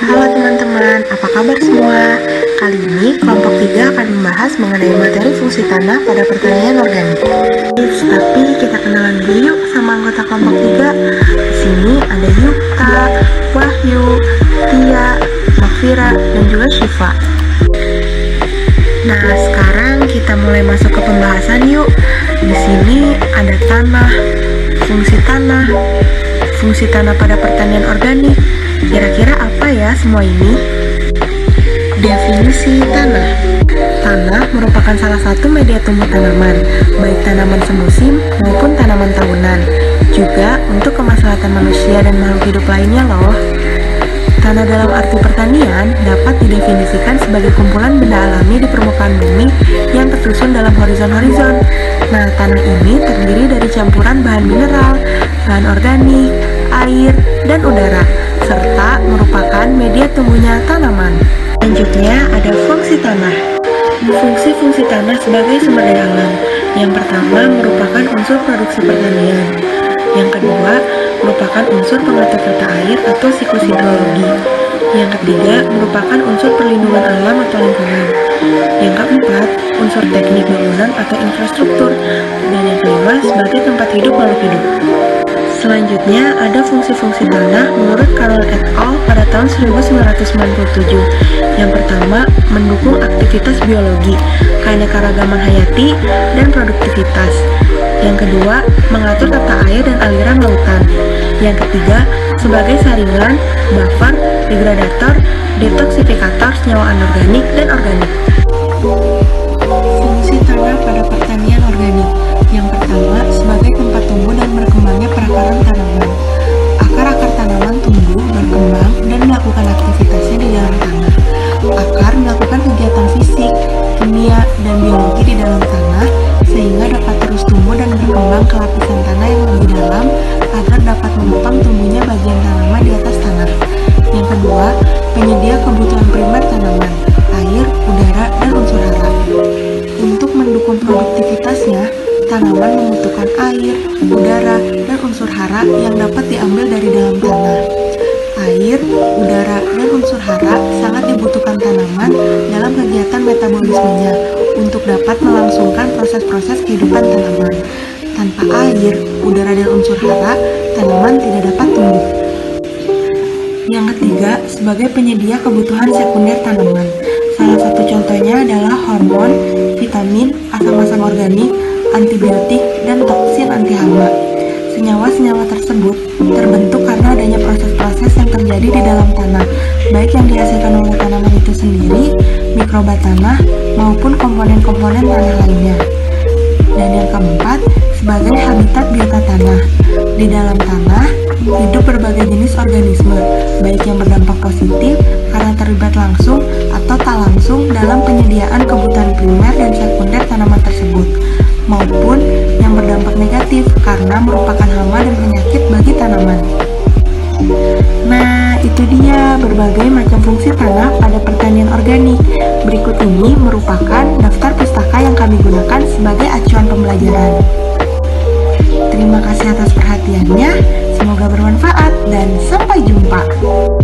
Halo teman-teman, apa kabar semua? Kali ini kelompok 3 akan membahas mengenai materi fungsi tanah pada pertanian organik. Tapi kita kenalan dulu yuk sama anggota kelompok 3. Di sini ada Yuka, Wahyu, Tia, Makfira, dan juga Syifa. Nah, sekarang kita mulai masuk ke pembahasan yuk. Di sini ada tanah, fungsi tanah pada pertanian organik. Kira-kira apa ya semua ini? Definisi tanah. Tanah merupakan salah satu media tumbuh tanaman, baik tanaman semusim maupun tanaman tahunan. Juga untuk kemaslahatan manusia dan makhluk hidup lainnya loh. Tanah dalam arti pertanian dapat didefinisikan sebagai kumpulan benda alami di permukaan bumi yang tersusun dalam horizon-horizon. Nah, tanah ini terdiri dari campuran bahan mineral, bahan organik, air, dan udara, serta merupakan media tumbuhnya tanaman. Selanjutnya ada fungsi tanah. Fungsi-fungsi tanah sebagai sumber daya alam. Yang pertama merupakan unsur produksi pertanian. Yang kedua merupakan unsur pengatur tata air atau siklus hidrologi. Yang ketiga merupakan unsur perlindungan alam atau lingkungan. Yang keempat unsur teknik bangunan atau infrastruktur. Dan yang kelima sebagai tempat hidup makhluk hidup. Selanjutnya ada fungsi-fungsi tanah menurut Carroll et al. Pada tahun 1997. Yang pertama, mendukung aktivitas biologi, keanekaragaman hayati, dan produktivitas. Yang kedua, mengatur tata air dan aliran lautan. Yang ketiga, sebagai saringan, buffer, degradator, detoksifikator senyawa anorganik dan organik. Fungsi tanah pada pertanian organik. Yang pertama, sebagai tempat tumbuh dan berkembangnya perakaran tanaman. Akar-akar tanaman tumbuh, berkembang, dan melakukan aktivitasnya di dalam tanah. Akar melakukan kegiatan fisik, kimia, dan biologi di dalam tanah, sehingga dapat terus tumbuh dan berkembang ke lapisan tanah yang lebih dalam agar dapat menopang tumbuhnya bagian tanaman di atas tanah. Yang kedua, penyedia kebutuhan primer tanaman, air, udara, dan unsur hara. Untuk mendukung produktivitasnya, tanaman membutuhkan air, udara, dan unsur hara yang dapat diambil dari dalam tanah. Air, udara, dan unsur hara sangat dibutuhkan tanaman dalam kegiatan metabolismenya untuk dapat melangsungkan proses-proses kehidupan tanaman. Tanpa air, udara, dan unsur hara, tanaman tidak dapat tumbuh. Yang ketiga, sebagai penyedia kebutuhan sekunder tanaman. Salah satu contohnya adalah hormon, vitamin, asam-asam organik, antibiotik, dan toksin anti hama. Senyawa-senyawa tersebut terbentuk karena adanya proses-proses yang terjadi di dalam tanah, baik yang dihasilkan oleh tanaman itu sendiri, mikroba tanah, maupun komponen-komponen tanah lainnya. Dan yang keempat, sebagai habitat biota tanah. Di dalam tanah, hidup berbagai jenis organisme, baik yang berdampak positif karena terlibat langsung atau tak langsung dalam penyediaan kebutuhan primer dan sekunder tanaman tersebut, maupun yang berdampak negatif karena merupakan hama dan penyakit bagi tanaman. Nah, itu dia berbagai macam fungsi tanah pada pertanian organik. Berikut ini merupakan daftar pustaka yang kami gunakan sebagai acuan pembelajaran. Terima kasih atas perhatiannya, semoga bermanfaat dan sampai jumpa.